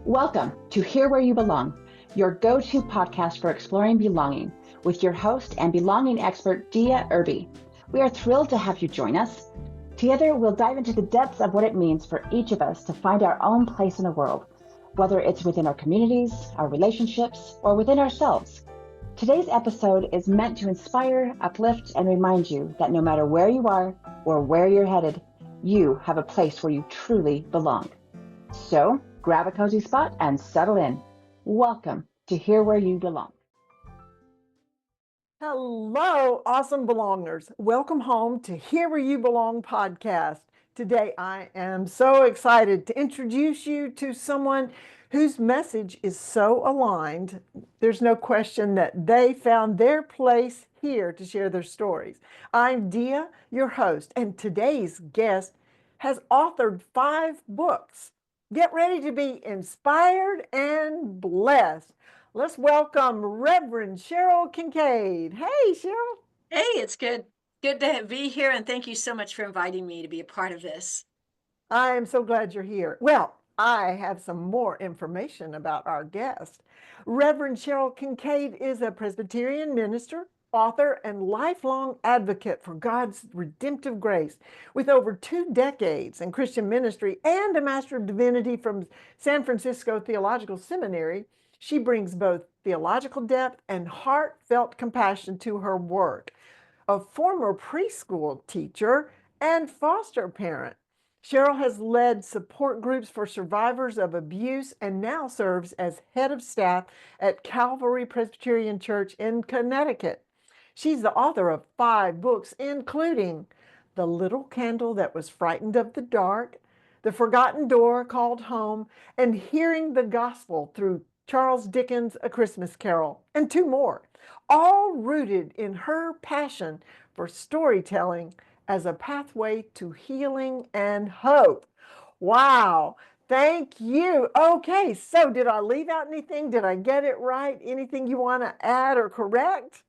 Welcome to Here Where You Belong, your go-to podcast for exploring belonging with your host and belonging expert, Dia Irby. We are thrilled to have you join us. Together, we'll dive into the depths of what it means for each of us to find our own place in the world, whether it's within our communities, our relationships, or within ourselves. Today's episode is meant to inspire, uplift, and remind you that no matter where you are or where you're headed, you have a place where you truly belong. So grab a cozy spot and settle in. Welcome to Here Where You Belong. Hello, awesome belongers. Welcome home to Here Where You Belong podcast. Today, I am so excited to introduce you to someone whose message is so aligned. There's no question that they found their place here to share their stories. I'm Dia, your host, and today's guest has authored 5 books. Get ready to be inspired and blessed. Let's welcome Reverend Cheryl Kincaid. Hey, Cheryl. Hey, it's good to be here, and thank you so much for inviting me to be a part of this. I am so glad you're here. Well, I have some more information about our guest. Reverend Cheryl Kincaid is a Presbyterian minister, author, and lifelong advocate for God's redemptive grace. With over 2 decades in Christian ministry and a Master of Divinity from San Francisco Theological Seminary, she brings both theological depth and heartfelt compassion to her work. A former preschool teacher and foster parent, Cheryl has led support groups for survivors of abuse and now serves as head of staff at Calvary Presbyterian Church in Connecticut. She's the author of 5 books, including The Little Candle That Was Frightened of the Dark, The Forgotten Door Called Home, and Hearing the Gospel through Charles Dickens' A Christmas Carol, and 2 more, all rooted in her passion for storytelling as a pathway to healing and hope. Wow. Thank you. Okay, so did I leave out anything? Did I get it right? Anything you want to add or correct?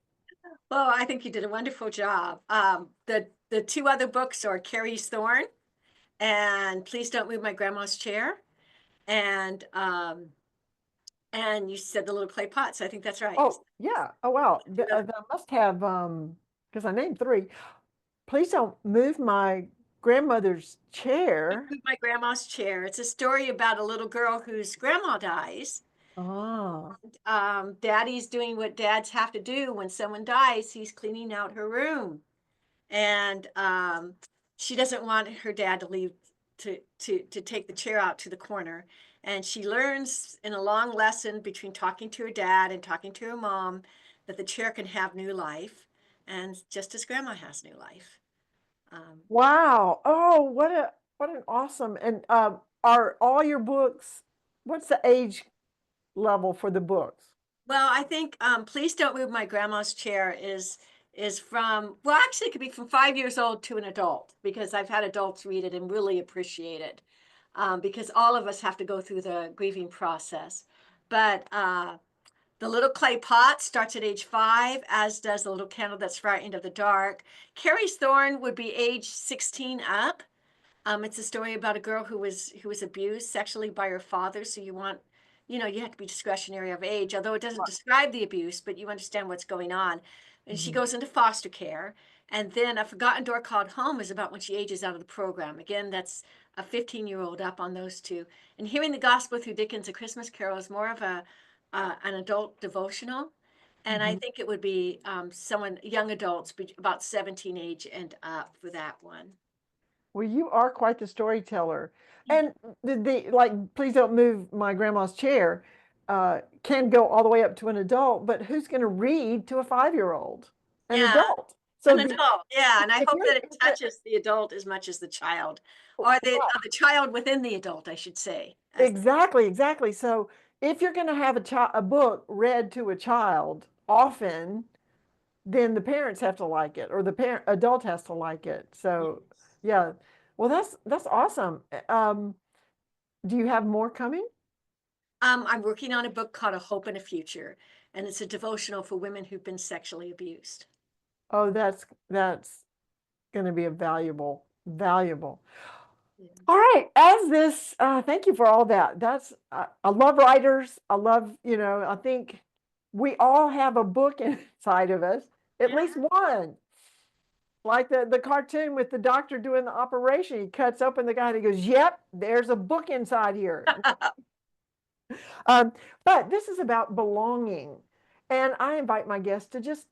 Well, I think you did a wonderful job. The 2 other books are Carrie's Thorn and Please Don't Move My Grandma's Chair, and you said The Little Clay Pot, so I think that's right. Oh, yeah. Oh, wow. I must have, because I named 3. Please Don't Move My Grandmother's Chair. Move My Grandma's Chair. It's a story about a little girl whose grandma dies. Oh. Daddy's doing what dads have to do when someone dies. He's cleaning out her room, and she doesn't want her dad to leave to take the chair out to the corner. And she learns in a long lesson between talking to her dad and talking to her mom that the chair can have new life, and just as grandma has new life. Wow. Oh, what an awesome. And are all your books, what's the age level for the books? Well, I think Please Don't Move My Grandma's Chair is from, well, actually it could be from 5 years old to an adult, because I've had adults read it and really appreciate it, because all of us have to go through the grieving process. But The Little Clay Pot starts at age 5, as does The Little Candle That's Frightened of the Dark. Carrie's Thorn would be age 16 up. It's a story about a girl who was abused sexually by her father. So you have to be discretionary of age, although it doesn't describe the abuse, but you understand what's going on. And she goes into foster care. And then A Forgotten Door Called Home is about when she ages out of the program. Again, that's a 15-year-old up on those 2. And Hearing the Gospel through Dickens' A Christmas Carol is more of an adult devotional. And I think it would be young adults, about 17 age and up for that one. Well, you are quite the storyteller. And like, Please Don't Move My Grandma's Chair can go all the way up to an adult, but who's going to read to a 5-year-old? An Yeah, adult. So an adult, yeah, and I hope that it if touches the adult as much as the child, or the child within the adult, I should say. Exactly. So if you're going to have a book read to a child often, then the parents have to like it, or the adult has to like it. So yeah, well, that's awesome. Do you have more coming? I'm working on a book called A Hope and a Future, and it's a devotional for women who've been sexually abused. Oh, that's going to be valuable. Yeah. All right, as this, thank you for all that. That's, I love writers. I love, I think we all have a book inside of us, at Yeah. least one. Like the cartoon with the doctor doing the operation, he cuts open the guy and he goes, "Yep, there's a book inside here." Um, but this is about belonging. And I invite my guests to just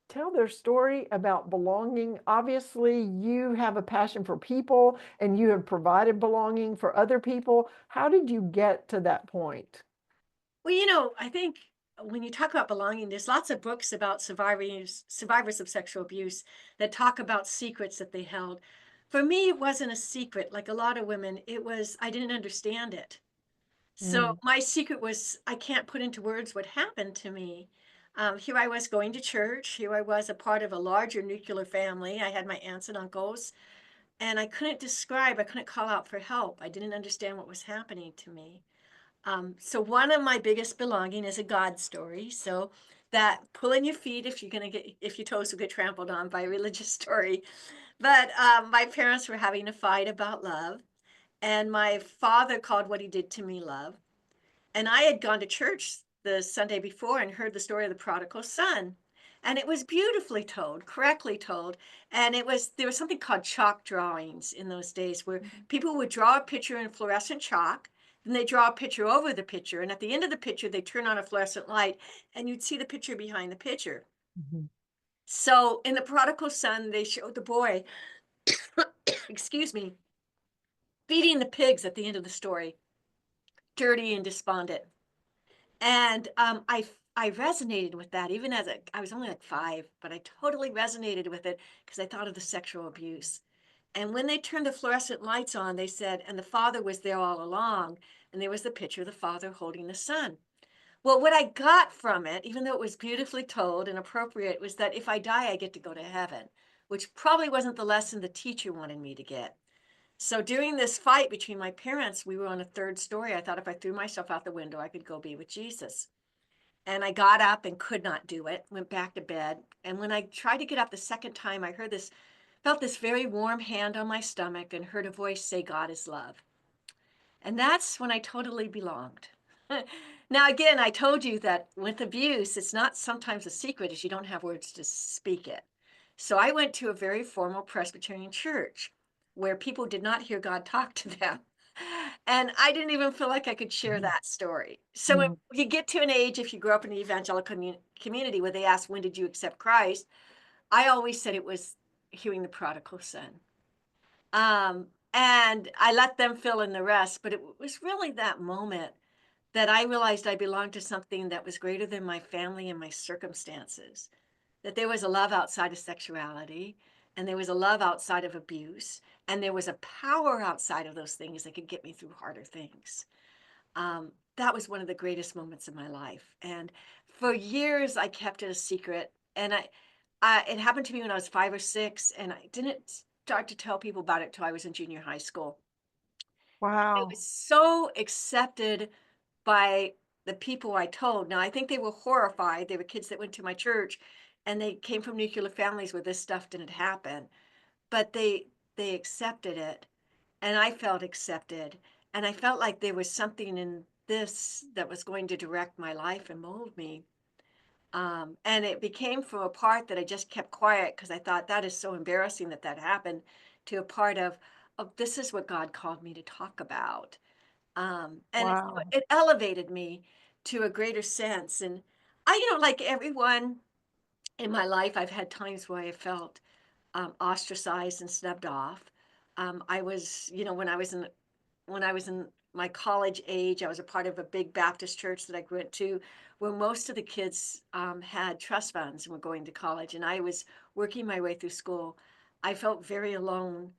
tell their story about belonging. Obviously, you have a passion for people and you have provided belonging for other people. How did you get to that point? Well, I think when you talk about belonging, there's lots of books about survivors of sexual abuse that talk about secrets that they held. For me, it wasn't a secret. Like a lot of women, it was I didn't understand it. So Mm, my secret was I can't put into words what happened to me. Here I was going to church. Here I was a part of a larger nuclear family. I had my aunts and uncles, and I couldn't describe, I couldn't call out for help. I didn't understand what was happening to me. So one of my biggest belonging is a God story. So that pulling your feet if your toes will get trampled on by a religious story. But my parents were having a fight about love, and my father called what he did to me love. And I had gone to church the Sunday before and heard the story of the prodigal son. And it was beautifully told, correctly told. And there was something called chalk drawings in those days where people would draw a picture in fluorescent chalk, then they draw a picture over the picture. And at the end of the picture, they turn on a fluorescent light and you'd see the picture behind the picture. mhm, So in the prodigal son, they showed the boy, excuse me, feeding the pigs at the end of the story, dirty and despondent. And I resonated with that even I was only like 5, but I totally resonated with it because I thought of the sexual abuse. And when they turned the fluorescent lights on, they said, and the father was there all along, and there was the picture of the father holding the son. Well, what I got from it, even though it was beautifully told and appropriate, was that if I die, I get to go to heaven, which probably wasn't the lesson the teacher wanted me to get. So during this fight between my parents, we were on a third story. I thought if I threw myself out the window, I could go be with Jesus. And I got up and could not do it, went back to bed. And when I tried to get up the second time, felt this very warm hand on my stomach and heard a voice say, God is love. And that's when I totally belonged. Now, again, I told you that with abuse, it's not sometimes a secret is you don't have words to speak it. So I went to a very formal Presbyterian church where people did not hear God talk to them. And I didn't even feel like I could share mhm, that story. So when mhm. you get to an age, if you grew up in the evangelical community where they ask, when did you accept Christ? I always said it was hearing the prodigal son. And I let them fill in the rest, but it was really that moment that I realized I belonged to something that was greater than my family and my circumstances, that there was a love outside of sexuality, and there was a love outside of abuse, and there was a power outside of those things that could get me through harder things. That was one of the greatest moments of my life. And for years, I kept it a secret. And it happened to me when I was 5 or 6, and I didn't start to tell people about it till I was in junior high school. It Wow. was so accepted by the people I told. Now, I think they were horrified. They were kids that went to my church, and they came from nuclear families where this stuff didn't happen. But they accepted it, and I felt accepted, and I felt like there was something in this that was going to direct my life and mold me. And it became from a part that I just kept quiet because I thought that is so embarrassing that that happened, to a part of this is what God called me to talk about. And Wow. it elevated me to a greater sense. And like everyone in my life, I've had times where I felt ostracized and snubbed off. I was, when I was in my college age, I was a part of a big Baptist church that I went to, where most of the kids had trust funds and were going to college, and I was working my way through school. I felt very alone.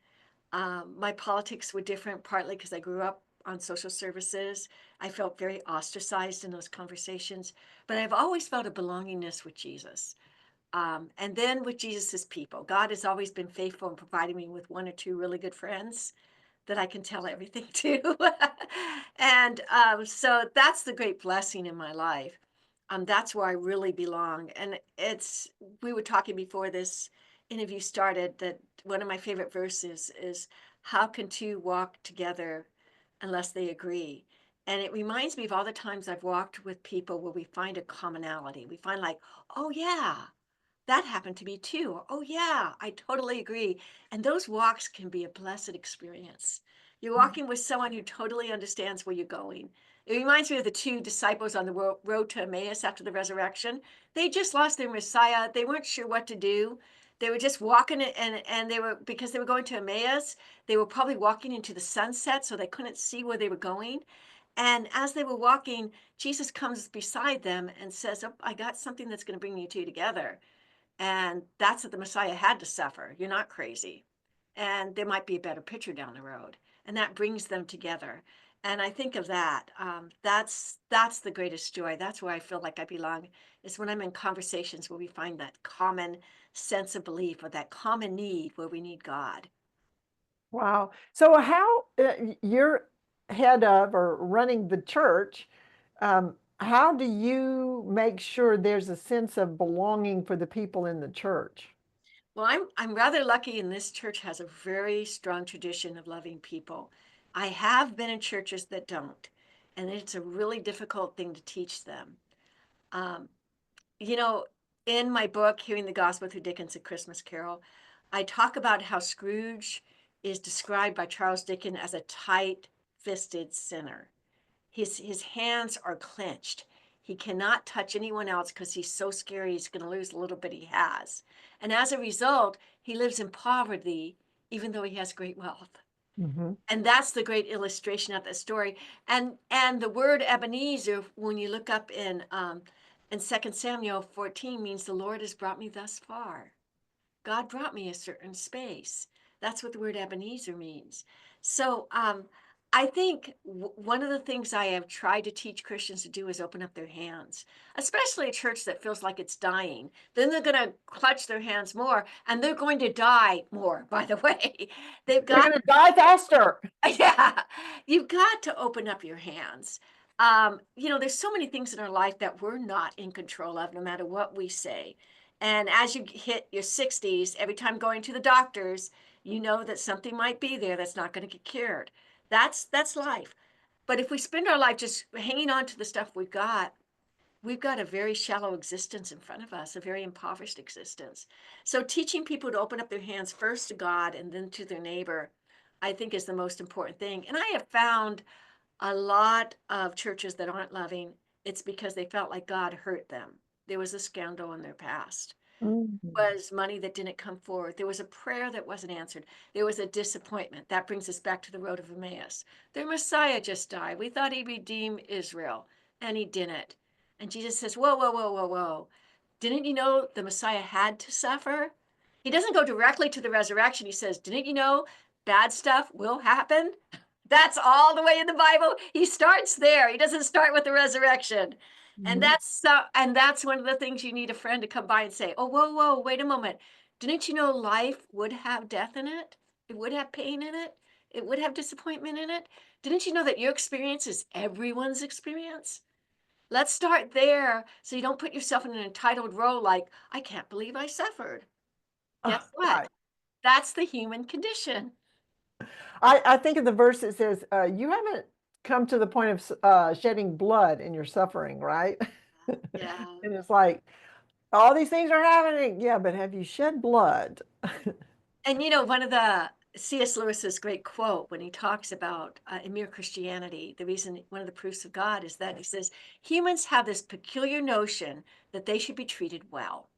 My politics were different, partly because I grew up on social services. I felt very ostracized in those conversations, but I've always felt a belongingness with Jesus. And then with Jesus's people, God has always been faithful in providing me with one or two really good friends that I can tell everything to. And so that's the great blessing in my life. That's where I really belong. And we were talking before this interview started that one of my favorite verses is how can two walk together unless they agree? And it reminds me of all the times I've walked with people where we find a commonality. We find like, oh yeah, that happened to me too. Or, oh yeah, I totally agree. And those walks can be a blessed experience. You're walking with someone who totally understands where you're going. It reminds me of the two disciples on the road to Emmaus after the resurrection. They just lost their Messiah. They weren't sure what to do. They were just walking and they were, because they were going to Emmaus, they were probably walking into the sunset, so they couldn't see where they were going. And as they were walking, Jesus comes beside them and says, oh, I got something that's going to bring you two together. And that's what the Messiah had to suffer. You're not crazy. And there might be a better picture down the road. And that brings them together. And I think of that. That's the greatest joy. That's where I feel like I belong, is when I'm in conversations where we find that common sense of belief or that common need where we need God. Wow. So how you're head of or running the church, how do you make sure there's a sense of belonging for the people in the church? Well, I'm rather lucky, and this church has a very strong tradition of loving people. I have been in churches that don't, and it's a really difficult thing to teach them. Um, you know, in my book, Hearing the Gospel Through Dickens' A Christmas Carol, I talk about how Scrooge is described by Charles Dickens as a tight-fisted sinner. His hands are clenched. He cannot touch anyone else because he's so scary he's going to lose the little bit he has. And as a result, he lives in poverty, even though he has great wealth. Mm-hmm. And that's the great illustration of the story. And the word Ebenezer, when you look up in 2 Samuel 14, means the Lord has brought me thus far. God brought me a certain space. That's what the word Ebenezer means. So I think one of the things I have tried to teach Christians to do is open up their hands, especially a church that feels like it's dying. Then they're going to clutch their hands more, and they're going to die more, by the way. They've They're got going to die faster. yeah, you've got to open up your hands. There's so many things in our life that we're not in control of, no matter what we say. And as you hit your 60s, every time going to the doctors, you know that something might be there that's not going to get cured. That's life. But if we spend our life just hanging on to the stuff we've got a very shallow existence in front of us, a very impoverished existence. So teaching people to open up their hands first to God and then to their neighbor, I think, is the most important thing. And I have found a lot of churches that aren't loving, it's because they felt like God hurt them. There was a scandal in their past. Mm-hmm. Was money that didn't come forward. There was a prayer that wasn't answered. There was a disappointment. That brings us back to the road of Emmaus. Their Messiah just died. We thought he'd redeem Israel, and he didn't. And Jesus says, whoa, whoa, whoa, whoa, whoa. Didn't you know the Messiah had to suffer? He doesn't go directly to the resurrection. He says, didn't you know bad stuff will happen? That's all the way in the Bible. He starts there. He doesn't start with the resurrection. And Mm-hmm. that's one of the things you need a friend to come by and say, oh, whoa, whoa, wait a moment. Didn't you know life would have death in it? It would have pain in it. It would have disappointment in it. Didn't you know that your experience is everyone's experience? Let's start there so you don't put yourself in an entitled role like, I can't believe I suffered. Guess what? Right. That's the human condition. I think of the verse that says, you haven't come to the point of shedding blood in your suffering, right? Yeah. And it's like, all these things are happening. Yeah, but have you shed blood? And one of the C.S. Lewis's great quote when he talks about in Mere Christianity, the reason one of the proofs of God is that he says humans have this peculiar notion that they should be treated well.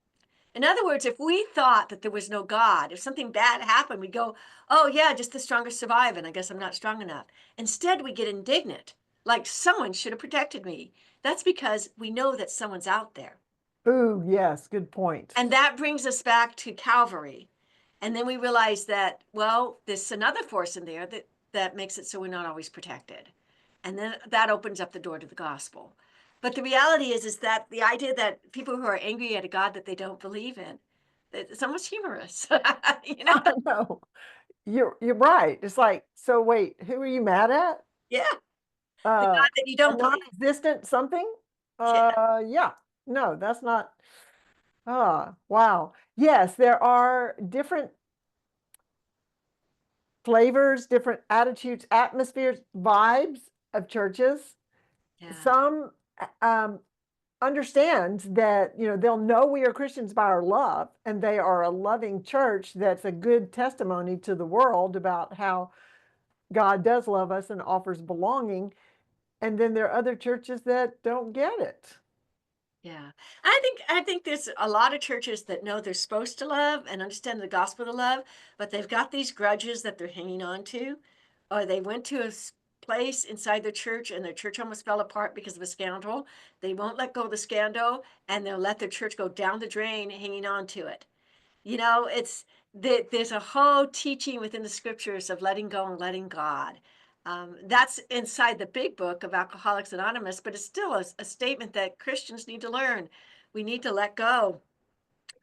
In other words, if we thought that there was no God, if something bad happened, we'd go, oh yeah, just the strongest survive, and I guess I'm not strong enough. Instead, we get indignant, like someone should have protected me. That's because we know that someone's out there. Ooh, yes, good point. And that brings us back to Calvary. And then we realize that, well, there's another force in there that makes it so we're not always protected. And then that opens up the door to the gospel. But the reality is that the idea that people who are angry at a God that they don't believe in, it's almost humorous. I know. You're right. It's like, so wait, who are you mad at? Yeah, the Uh, God that you a don't believe. non-existent something? Yeah. Yeah. No, that's not. Wow. Yes, there are different flavors, different attitudes, atmospheres, vibes of churches. Yeah. Some understand that, they'll know we are Christians by our love, and they are a loving church that's a good testimony to the world about how God does love us and offers belonging. And then there are other churches that don't get it. Yeah. I think there's a lot of churches that know they're supposed to love and understand the gospel of love, but they've got these grudges that they're hanging on to, or they went to a place inside their church and their church almost fell apart because of a scandal. They won't let go of the scandal, and they'll let their church go down the drain hanging on to it. It's there's a whole teaching within the scriptures of letting go and letting God. That's inside the big book of Alcoholics Anonymous, but it's still a statement that Christians need to learn. We need to let go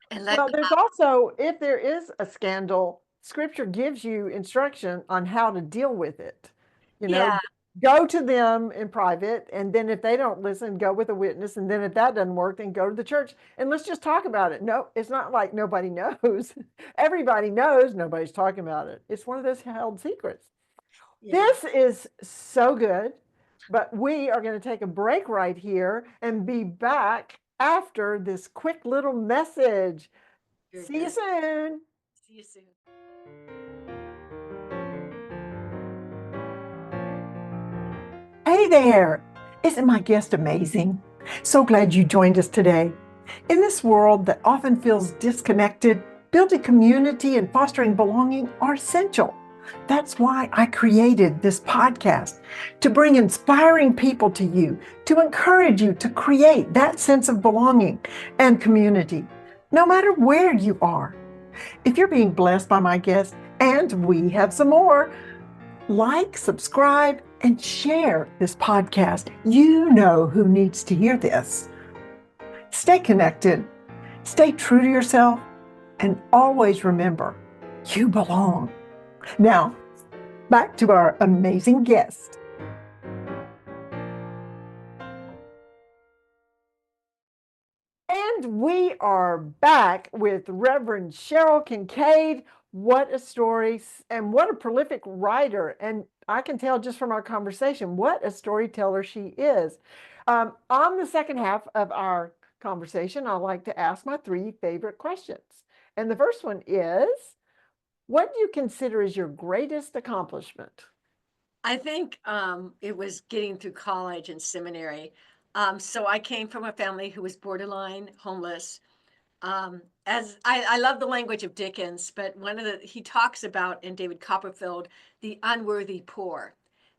and let Well, God. there's also, if there is a scandal, scripture gives you instruction on how to deal with it. Yeah, Go to them in private, and then if they don't listen, go with a witness. And then if that doesn't work, then go to the church and let's just talk about it. No, it's not like nobody knows. Everybody knows, nobody's talking about it. It's one of those held secrets. yeah. This is so good, but we are going to take a break right here and be back after this quick little message. Very See you good. soon. See you soon. Hey there. Isn't my guest amazing? So glad you joined us today. In this world that often feels disconnected, building community and fostering belonging are essential. That's why I created this podcast, to bring inspiring people to you, to encourage you to create that sense of belonging and community, no matter where you are. If you're being blessed by my guest, and we have some more, like, subscribe, and share this podcast. You know who needs to hear this. Stay connected, stay true to yourself, and always remember, you belong. Now, back to our amazing guest. And we are back with Reverend Cheryl Kincaid. What a story, and what a prolific writer. And I can tell just from our conversation what a storyteller she is. On the second half of our conversation, I like to ask my three favorite questions. And the first one is, what do you consider as your greatest accomplishment? I think it was getting through college and seminary. So I came from a family who was borderline homeless. As I love the language of Dickens, but he talks about in David Copperfield the unworthy poor,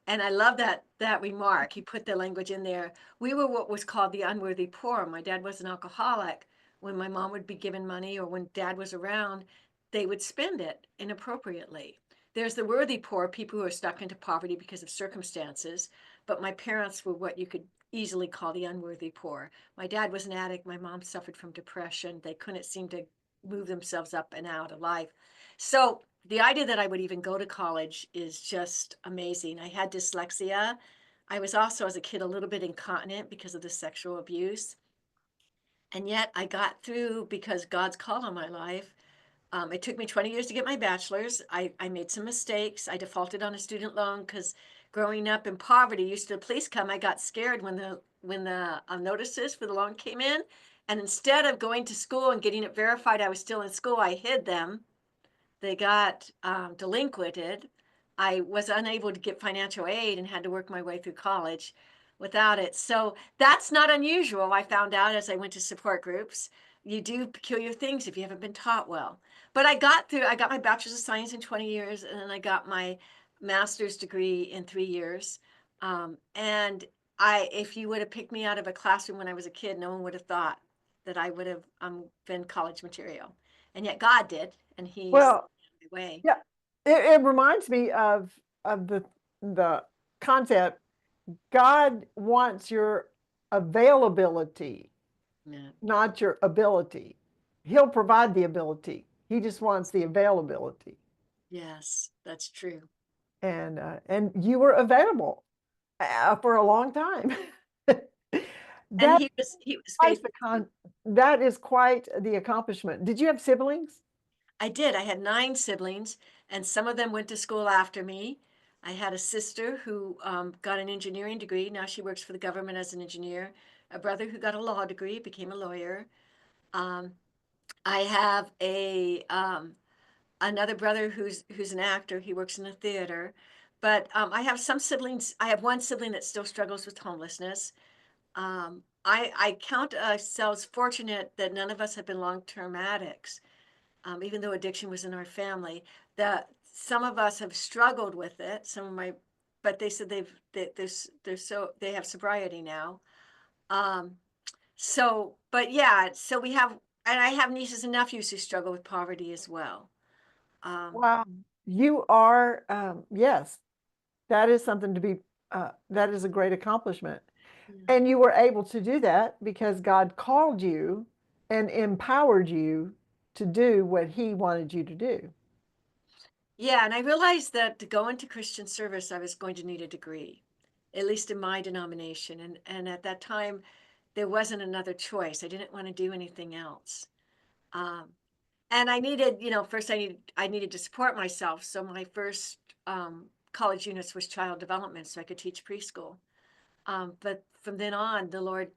and I love that remark. He put the language in there. We were what was called the unworthy poor. My dad was an alcoholic. When my mom would be given money or when dad was around, they would spend it inappropriately. There's the worthy poor, people who are stuck into poverty because of circumstances, but my parents were what you could easily call the unworthy poor. My dad was an addict. My mom suffered from depression. They couldn't seem to move themselves up and out of life. So the idea that I would even go to college is just amazing. I had dyslexia. I was also, as a kid, a little bit incontinent because of the sexual abuse. And yet I got through because God's call on my life. It took me 20 years to get my bachelor's. I made some mistakes. I defaulted on a student loan because growing up in poverty, used to the police come, I got scared when the notices for the loan came in. And instead of going to school and getting it verified I was still in school, I hid them. They got delinquented. I was unable to get financial aid and had to work my way through college without it. So that's not unusual. I found out as I went to support groups. You do peculiar things if you haven't been taught well. But I got my bachelor's of science in 20 years, and then I got my master's degree in 3 years. And if you would have picked me out of a classroom when I was a kid, no one would have thought that I would have been college material. And yet God did, and He's Well, the way. yeah, it reminds me of the concept. God wants your availability, Yeah. not your ability. He'll provide the ability. He just wants the availability. Yes, that's true. And you were available for a long time. And That he was quite faithful. that is quite the accomplishment. Did you have siblings? I did. I had 9 siblings, and some of them went to school after me. I had a sister who got an engineering degree. Now she works for the government as an engineer. A brother who got a law degree, became a lawyer. Um, I have a another brother who's an actor. He works in the theater. But I have some siblings. I have one sibling that still struggles with homelessness. I count ourselves fortunate that none of us have been long-term addicts, even though addiction was in our family. That some of us have struggled with it. Some of my, but they said they have sobriety now. Um, but yeah, so we have, and I have nieces and nephews who struggle with poverty as well. Um, Wow. You are, yes, that is something to be, that is a great accomplishment. yeah. And you were able to do that because God called you and empowered you to do what He wanted you to do. Yeah, and I realized that to go into Christian service, I was going to need a degree, at least in my denomination. And at that time, there wasn't another choice. I didn't want to do anything else. Um, and I needed, first I needed to support myself. So my first college units was child development, so I could teach preschool. But from then on, the Lord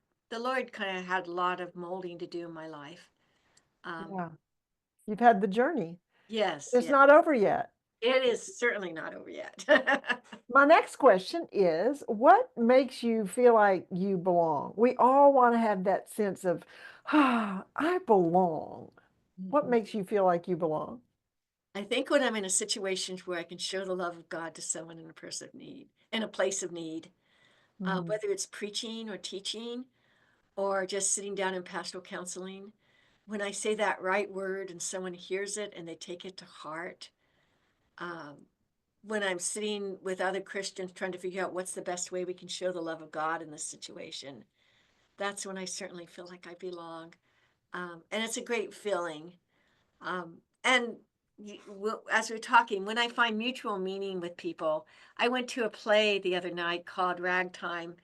kind of had a lot of molding to do in my life. Yeah. You've had the journey. Yes, It's yeah, not over yet. it is certainly not over yet. My next question is, what makes you feel like you belong? We all want to have that sense of, I belong. What Mhm. makes you feel like you belong? I think when I'm in a situation where I can show the love of God to someone in a place of need, Mhm. whether it's preaching or teaching or just sitting down in pastoral counseling, when I say that right word and someone hears it and they take it to heart, um, when I'm sitting with other Christians trying to figure out what's the best way we can show the love of God in this situation, that's when I certainly feel like I belong. And it's a great feeling. And as we're talking, when I find mutual meaning with people, I went to a play the other night called Ragtime.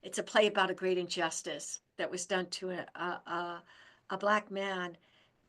It's a play about a great injustice that was done to a black man.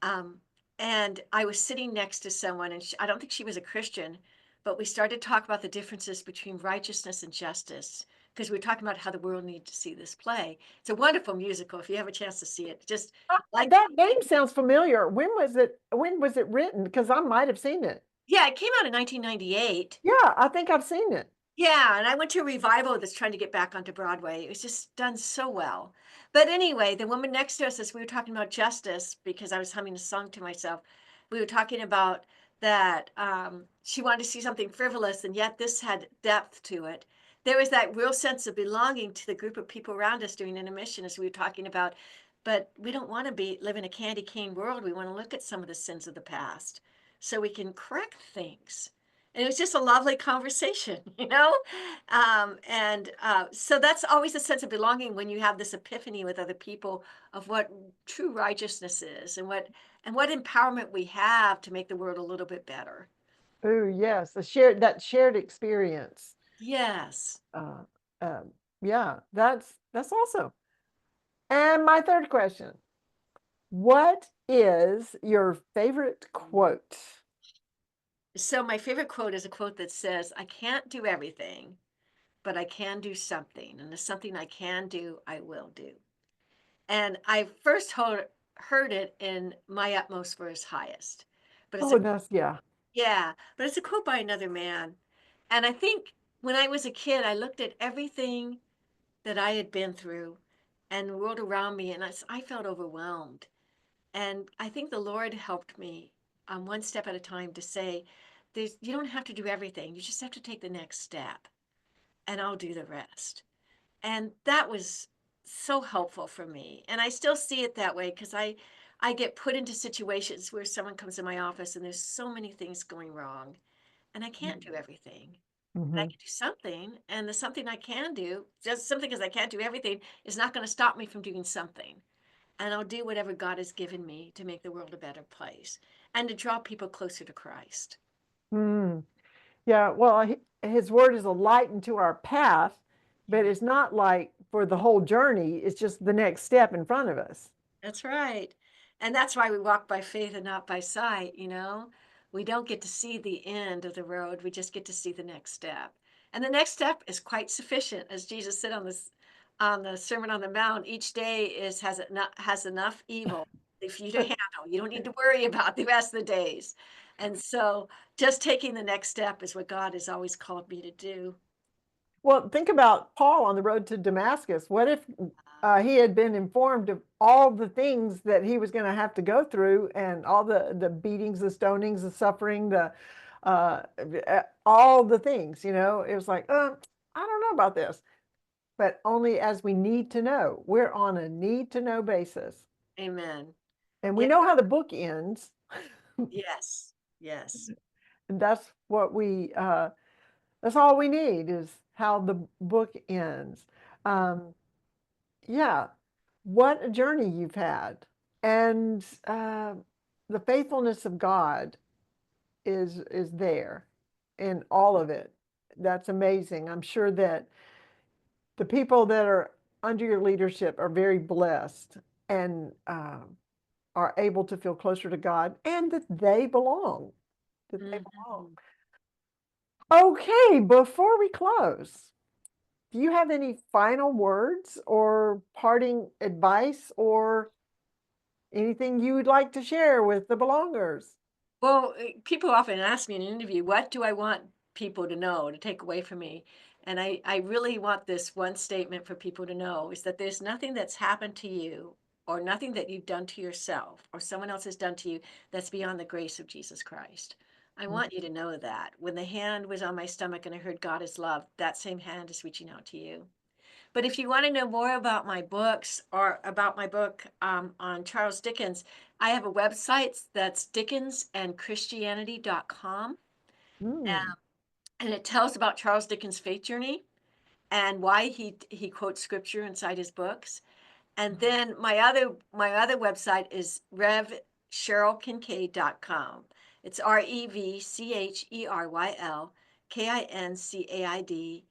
Um, and I was sitting next to someone, and I don't think she was a Christian, but we started to talk about the differences between righteousness and justice because we were talking about how the world needs to see this play. It's a wonderful musical. If you have a chance to see it, just like, That name sounds familiar. When was it? When was it written? Because I might have seen it. yeah, it came out in 1998. Yeah, I think I've seen it. Yeah, and I went to a revival that's trying to get back onto Broadway. It was just done so well. But anyway, the woman next to us, as we were talking about justice, because I was humming a song to myself, we were talking about that she wanted to see something frivolous, and yet this had depth to it. There was that real sense of belonging to the group of people around us during intermission, as we were talking about. But we don't want to live in a candy cane world. We want to look at some of the sins of the past so we can correct things. And it was just a lovely conversation, you know? So that's always a sense of belonging when you have this epiphany with other people of what true righteousness is and what empowerment we have to make the world a little bit better. Oh, yes, that shared experience. Yes. Uh, yeah, that's awesome. And my third question, what is your favorite quote? So my favorite quote is a quote that says, I can't do everything, but I can do something. And the something I can do, I will do. And I first heard it in My Utmost for His Highest. But it's Oh, a that's, yeah. Yeah, but it's a quote by another man. And I think when I was a kid, I looked at everything that I had been through and the world around me, and I felt overwhelmed. And I think the Lord helped me one step at a time to say, you don't have to do everything. You just have to take the next step, and I'll do the rest. And that was so helpful for me. And I still see it that way because I get put into situations where someone comes in my office and there's so many things going wrong and I can't do everything. But I Mhm. can do something, and the something I can do, just something because I can't do everything, is not going to stop me from doing something. And I'll do whatever God has given me to make the world a better place and to draw people closer to Christ. Mm. Yeah, well, his word is a light into our path, but Yeah, it's not like for the whole journey, it's just the next step in front of us. that's right. And that's why we walk by faith and not by sight, you know? We don't get to see the end of the road. We just get to see the next step. And the next step is quite sufficient. As Jesus said on the Sermon on the Mount, each day has enough evil for you to handle. You don't need to worry about the rest of the days. And so just taking the next step is what God has always called me to do. Well, think about Paul on the road to Damascus. What if he had been informed of all the things that he was going to have to go through, and all the beatings, the stonings, the suffering, the all the things, you know? It was like, I don't know about this, but only as we need to know. We're on a need to know basis. Amen. And we Yeah. know how the book ends. Yes. Yes. And that's what that's all we need, is how the book ends. Yeah, what a journey you've had. And the faithfulness of God is there in all of it. That's amazing. I'm sure that the people that are under your leadership are very blessed, and are able to feel closer to God, and that they belong. That they belong. Okay, before we close, do you have any final words or parting advice, or anything you would like to share with the belongers? Well, people often ask me in an interview, what do I want people to know, to take away from me? And I really want this one statement for people to know, is that there's nothing that's happened to you, or nothing that you've done to yourself or someone else has done to you, that's beyond the grace of Jesus Christ. I want you to know that. When the hand was on my stomach and I heard God is love, that same hand is reaching out to you. But if you want to know more about my books, or about my book on Charles Dickens, I have a website that's dickensandchristianity.com. Mm. And it tells about Charles Dickens' faith journey and why he quotes scripture inside his books. And then my other website is revcherylkincaid.com. It's RevCherylKincaid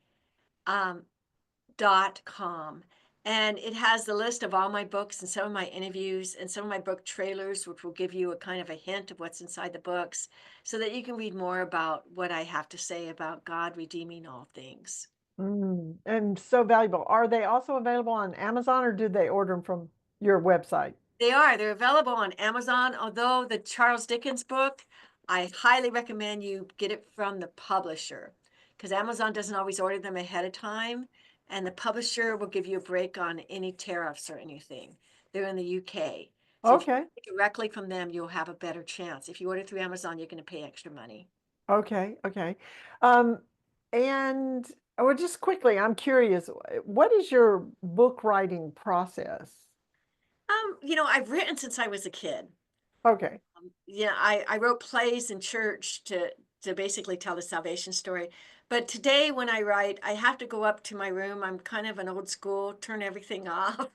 .com, and it has the list of all my books and some of my interviews and some of my book trailers, which will give you a kind of a hint of what's inside the books, so that you can read more about what I have to say about God redeeming all things. And so valuable. Are they also available on Amazon, or do they order them from your website? They're available on Amazon, although the Charles Dickens book, I highly recommend you get it from the publisher, because Amazon doesn't always order them ahead of time, and the publisher will give you a break on any tariffs or anything. They're in the UK. So if you Okay. get it directly from them, you'll have a better chance. If you order through Amazon, you're going to pay extra money. Okay. Okay. Um, and well, just quickly, I'm curious, what is your book writing process? I've written since I was a kid. Okay. Yeah, I wrote plays in church to basically tell the salvation story. But today when I write, I have to go up to my room. I'm kind of an old school, turn everything off,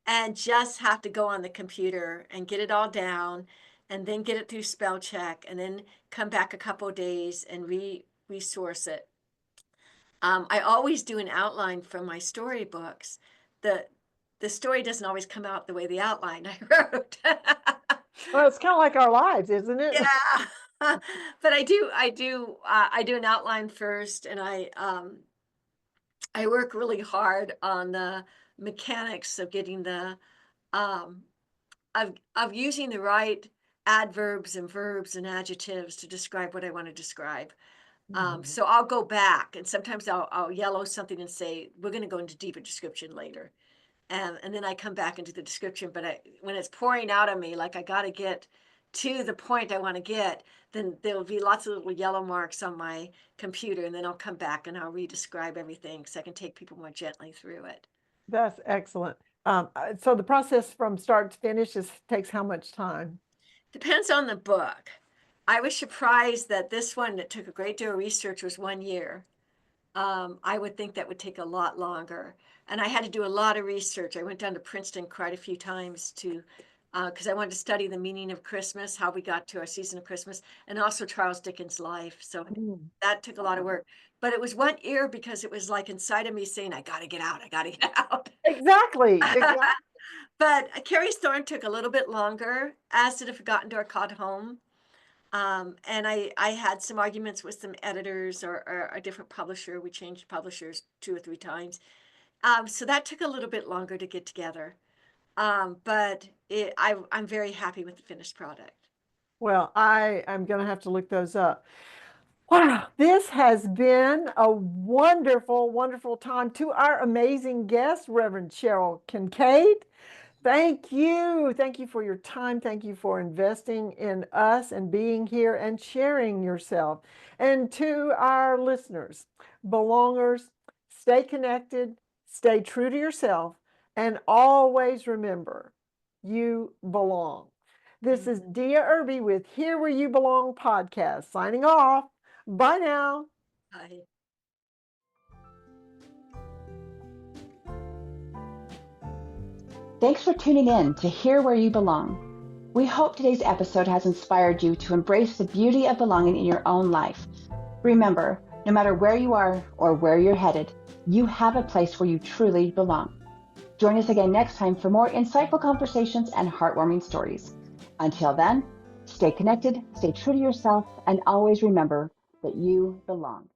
and just have to go on the computer and get it all down, and then get it through spell check, and then come back a couple of days and resource it. I always do an outline from my storybooks. The the story doesn't always come out the way the outline I wrote. Well, it's kind of like our lives, isn't it? Yeah. But I do an outline first, and I work really hard on the mechanics of getting the um of using the right adverbs and verbs and adjectives to describe what I want to describe. So I'll go back, and sometimes I'll yellow something and say, we're going to go into deeper description later. And then I come back into the description, but when it's pouring out of me, like I got to get to the point I want to get, then there'll be lots of little yellow marks on my computer, and then I'll come back and I'll re-describe everything so I can take people more gently through it. That's excellent. So the process from start to finish takes how much time? Depends on the book. I was surprised that this one that took a great deal of research was 1 year. I would think that would take a lot longer. And I had to do a lot of research. I went down to Princeton quite a few times because I wanted to study the meaning of Christmas, how we got to our season of Christmas, and also Charles Dickens' life. So that took a lot of work. But it was 1 year because it was like inside of me saying, I got to get out. I got to get out. Exactly. Exactly. But Carrie's Thorn took a little bit longer, as did A Forgotten Door Called Home. And I had some arguments with some editors or a different publisher. We changed publishers 2 or 3 times. So that took a little bit longer to get together. But I'm very happy with the finished product. Well, I'm going to have to look those up. Wow, this has been a wonderful, wonderful time. To our amazing guest, Reverend Cheryl Kincaid. Thank you. Thank you for your time. Thank you for investing in us and being here and sharing yourself. And to our listeners, belongers, stay connected, stay true to yourself, and always remember you belong. This is Dia Irby with Here Where You Belong podcast, signing off. Bye now. Bye. Thanks for tuning in to Hear Where You Belong. We hope today's episode has inspired you to embrace the beauty of belonging in your own life. Remember, no matter where you are or where you're headed, you have a place where you truly belong. Join us again next time for more insightful conversations and heartwarming stories. Until then, stay connected, stay true to yourself, and always remember that you belong.